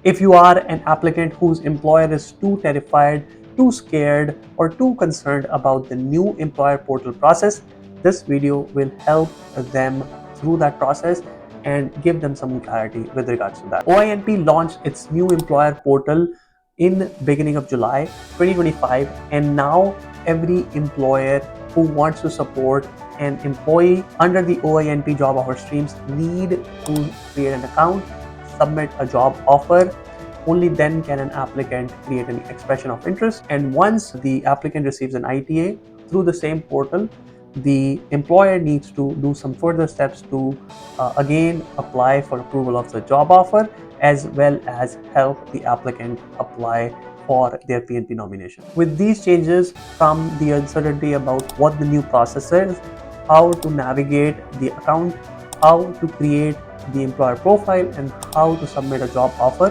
If you are an applicant whose employer is too terrified, too scared, or too concerned about the new employer portal process, this video will help them through that process and give them some clarity with regards to that. OINP launched its new employer portal in beginning of July 2025, and now every employer who wants to support an employee under the OINP job offer streams need to create an account, submit a job offer. Only then can an applicant create an expression of interest. And once the applicant receives an ITA through the same portal, the employer needs to do some further steps to again apply for approval of the job offer, as well as help the applicant apply for their PNP nomination. With these changes come the uncertainty about what the new process is, how to navigate the account, how to create the employer profile, and how to submit a job offer.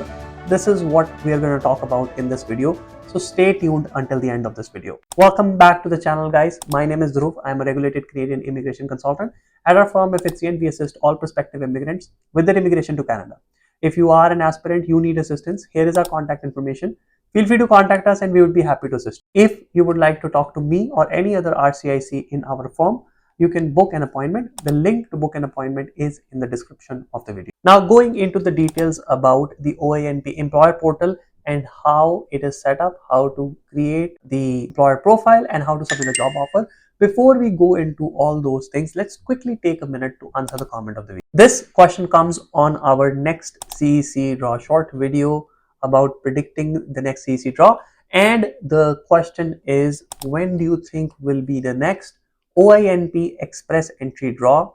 This is what we are going to talk about in this video. So stay tuned until the end of this video. Welcome back to the channel, guys. My name is Dhruv. I'm a regulated Canadian immigration consultant. At our firm FHCN, we assist all prospective immigrants with their immigration to Canada. If you are an aspirant, you need assistance, here is our contact information. Feel free to contact us and we would be happy to assist. If you would like to talk to me or any other RCIC in our firm, you can book an appointment. The link to book an appointment is in the description of the video. Now, going into the details about the OINP employer portal and how it is set up, how to create the employer profile, and how to submit a job offer. Before we go into all those things, let's quickly take a minute to answer the comment of the video. This question comes on our next CEC draw short video about predicting the next CEC draw. And the question is, when do you think will be the next OINP express entry draw?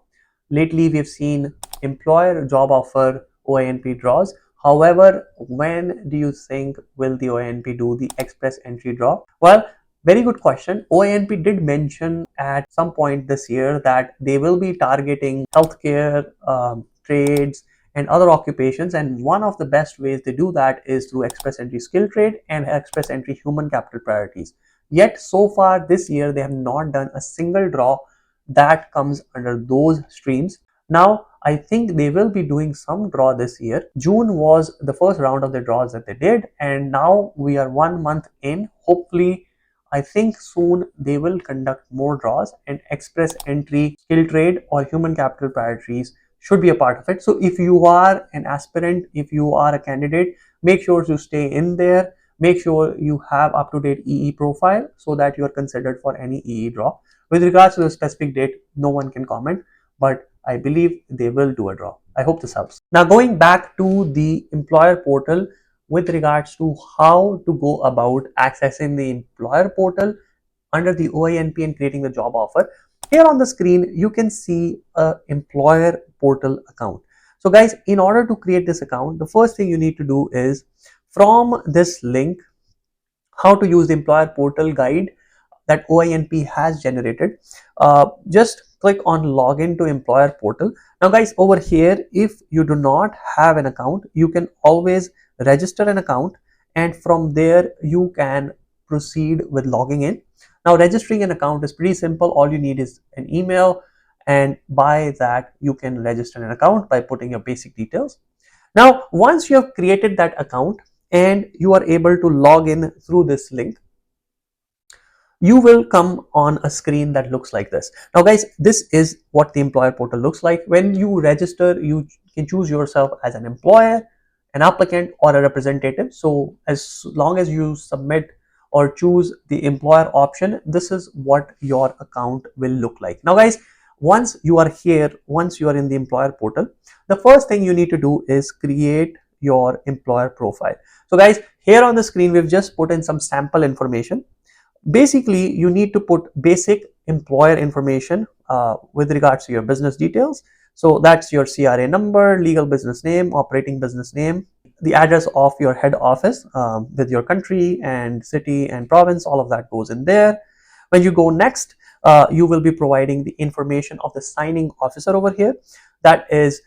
Lately, we've seen employer job offer OINP draws. However, when do you think will the OINP do the express entry draw? Well, very good question. OINP did mention at some point this year that they will be targeting healthcare, trades, and other occupations, and one of the best ways they do that is through express entry skill trade and express entry human capital priorities. Yet so far this year they have not done a single draw that comes under those streams. Now I think they will be doing some draw this year. June was the first round of the draws that they did, and now we are 1 month in. Hopefully, I think soon they will conduct more draws, and express entry skill trade or human capital priorities should be a part of it. So if you are an aspirant, if you are a candidate, make sure to stay in there. Make sure you have up-to-date EE profile so that you are considered for any EE draw. With regards to the specific date, no one can comment, but I believe they will do a draw. I hope this helps. Now, going back to the employer portal with regards to how to go about accessing the employer portal under the OINP and creating the job offer. Here on the screen, you can see a employer portal account. So guys, in order to create this account, the first thing you need to do is from this link, how to use the employer portal guide that OINP has generated. Just click on login to employer portal. Now guys, over here, if you do not have an account, you can always register an account, and from there you can proceed with logging in. Now, registering an account is pretty simple. All you need is an email, and by that you can register an account by putting your basic details. Now, once you have created that account and you are able to log in through this link, you will come on a screen that looks like this. Now guys, this is what the employer portal looks like. When you register, you can choose yourself as an employer, an applicant, or a representative. So as long as you submit or choose the employer option, this is what your account will look like. Now guys, once you are here, once you are in the employer portal, the first thing you need to do is create your employer profile. So guys, here on the screen, we've just put in some sample information. Basically, you need to put basic employer information with regards to your business details. So that's your CRA number, legal business name, operating business name, the address of your head office with your country and city and province, all of that goes in there. When you go next, you will be providing the information of the signing officer over here. That is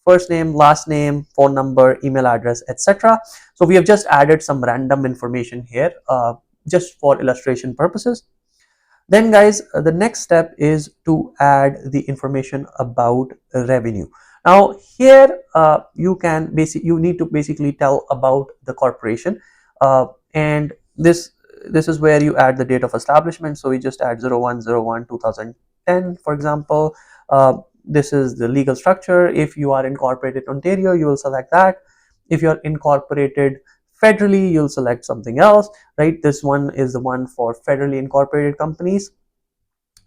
first name, last name, phone number, email address, etc. So we have just added some random information here just for illustration purposes. Then guys, the next step is to add the information about revenue. Now here you need to basically tell about the corporation, and this is where you add the date of establishment. So we just add 01/01/2010, for example. This is the legal structure. If you are incorporated in Ontario, you will select that. If you are incorporated federally, you'll select something else, right? This one is the one for federally incorporated companies.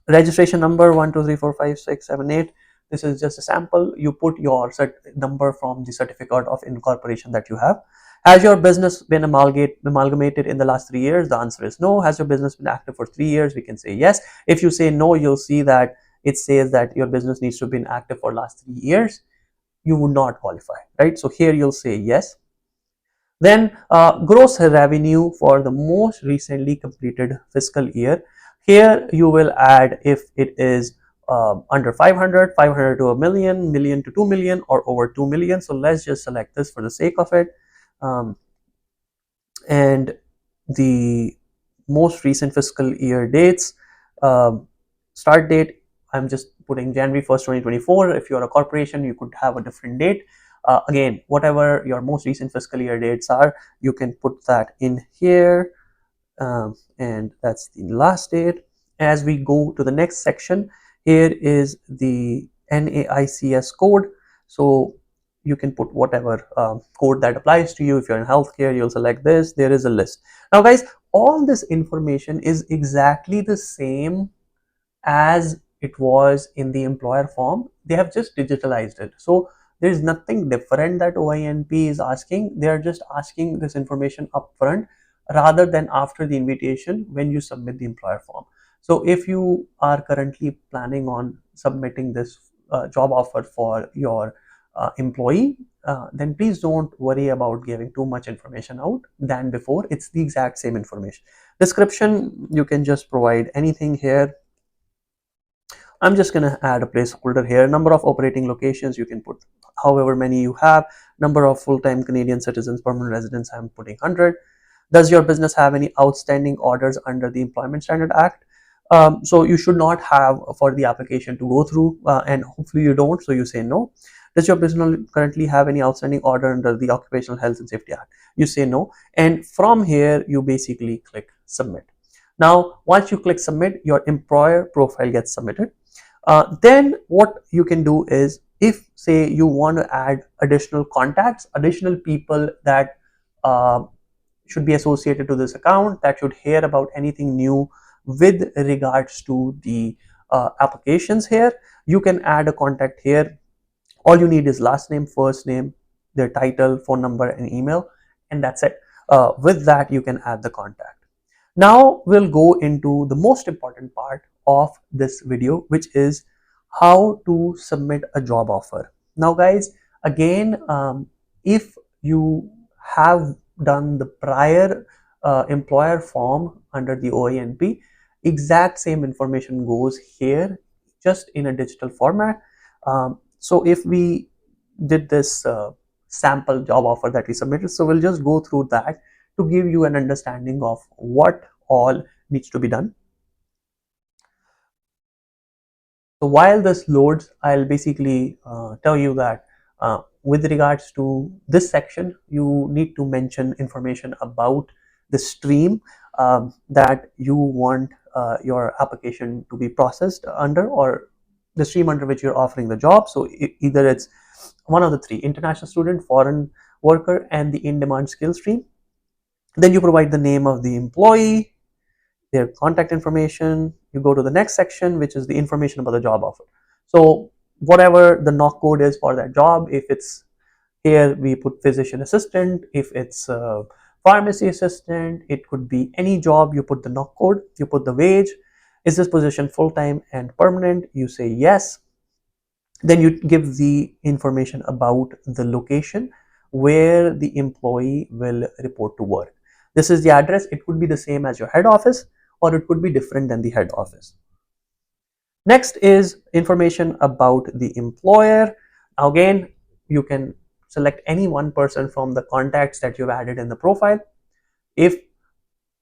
Registration number 1234567 8. This is just a sample. You put your number from the certificate of incorporation that you have. Has your business been amalgamated in the last 3 years? The answer is no. Has your business been active for 3 years? We can say yes. If you say no, you'll see that it says that your business needs to have been active for last 3 years. You would not qualify, right? So here you'll say yes. Then gross revenue for the most recently completed fiscal year. Here you will add if it is under 500, 500 to a million, million to 2 million, or over 2 million. So let's just select this for the sake of it. And the most recent fiscal year dates, start date, I'm just putting January 1st, 2024. If you're a corporation, you could have a different date. Again, whatever your most recent fiscal year dates are, you can put that in here, and that's the last date. As we go to the next section, here is the NAICS code. So you can put whatever code that applies to you. If you're in healthcare, you'll select this. There is a list. Now guys, all this information is exactly the same as it was in the employer form. They have just digitalized it. So there is nothing different that OINP is asking. They are just asking this information upfront rather than after the invitation when you submit the employer form. So if you are currently planning on submitting this job offer for your employee, then please don't worry about giving too much information out than before. It's the exact same information. Description, you can just provide anything here. I'm just going to add a placeholder here. Number of operating locations, you can put however many you have. Number of full-time Canadian citizens, permanent residents, I'm putting 100. Does your business have any outstanding orders under the Employment Standard Act? So you should not have for the application to go through, and hopefully you don't, so you say no. Does your business currently have any outstanding order under the Occupational Health and Safety Act? You say no, and from here you basically click submit. Now once you click submit, your employer profile gets submitted. Then what you can do is, if say you want to add additional contacts, additional people that should be associated to this account, that should hear about anything new with regards to the applications here, you can add a contact here. All you need is last name, first name, their title, phone number, and email, and that's it. With that, you can add the contact. Now we'll go into the most important part of this video, which is how to submit a job offer. Now guys, again, if you have done the prior employer form under the OINP, exact same information goes here, just in a digital format. So if we did this sample job offer that we submitted, so we'll just go through that to give you an understanding of what all needs to be done. So while this loads, I'll basically tell you that with regards to this section, you need to mention information about the stream that you want your application to be processed under, or the stream under which you're offering the job. So either it's one of the three: international student, foreign worker, and the in-demand skill stream. Then you provide the name of the employee, their contact information. You go to the next section, which is the information about the job offer. So whatever the knock code is for that job, if it's here, we put physician assistant. If it's pharmacy assistant, it could be any job. You put the knock code, you put the wage. Is this position full-time and permanent? You say yes. Then you give the information about the location where the employee will report to work. This is the address. It could be the same as your head office, or it could be different than the head office. Next is information about the employer. Again, you can select any one person from the contacts that you've added in the profile. If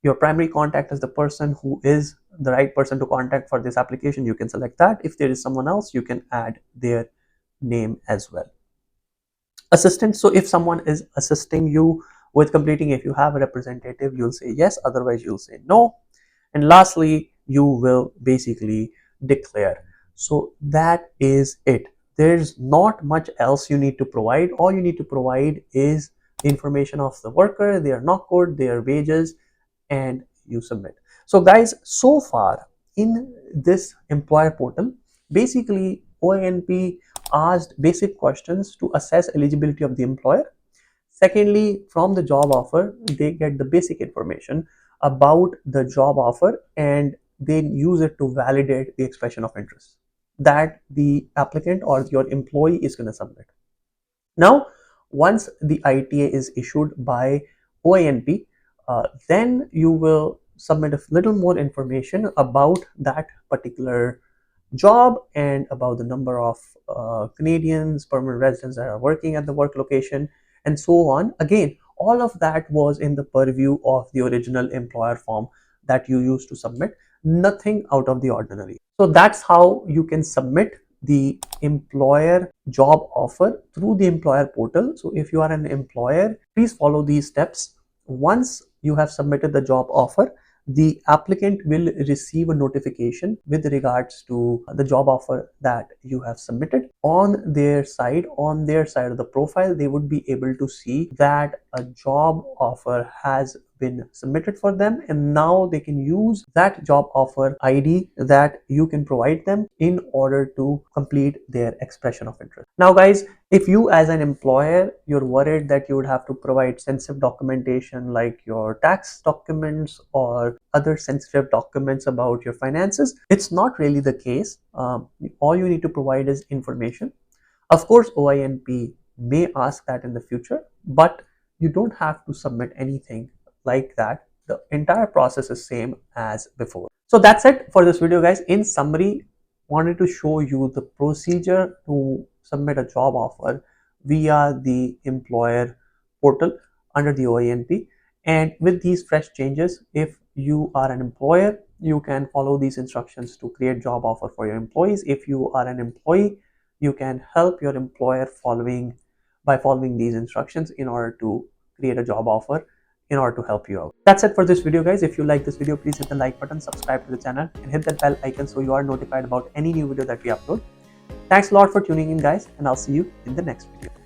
your primary contact is the person who is the right person to contact for this application, you can select that. If there is someone else, you can add their name as well. Assistant, so if someone is assisting you with completing, if you have a representative, you'll say yes, otherwise you'll say no. And lastly, you will basically declare. So that is it. There's not much else you need to provide. All you need to provide is the information of the worker, their knock code, their wages, and you submit. So guys, so far in this employer portal, basically OINP asked basic questions to assess eligibility of the employer. Secondly, from the job offer, they get the basic information about the job offer and they use it to validate the expression of interest that the applicant or your employee is going to submit. Now, once the ITA is issued by OINP, then you will submit a little more information about that particular job and about the number of Canadians, permanent residents that are working at the work location, and so on. Again, all of that was in the purview of the original employer form that you used to submit, nothing out of the ordinary. So that's how you can submit the employer job offer through the employer portal. So if you are an employer, please follow these steps. Once you have submitted the job offer, the applicant will receive a notification with regards to the job offer that you have submitted. On their side of the profile, they would be able to see that a job offer has been submitted for them, and now they can use that job offer ID that you can provide them in order to complete their expression of interest. Now guys, if you as an employer, you're worried that you would have to provide sensitive documentation like your tax documents or other sensitive documents about your finances, it's not really the case. All you need to provide is information. Of course, OINP may ask that in the future, but you don't have to submit anything like that. The entire process is same as before. So that's it for this video, guys. In summary, wanted to show you the procedure to submit a job offer via the employer portal under the OINP. And with these fresh changes, if you are an employer, you can follow these instructions to create job offer for your employees. If you are an employee, you can help your employer by following these instructions in order to create a job offer in order to help you out. That's it for this video, guys. If you like this video, please hit the like button, subscribe to the channel, and hit that bell icon so you are notified about any new video that we upload. Thanks a lot for tuning in, guys, and I'll see you in the next video.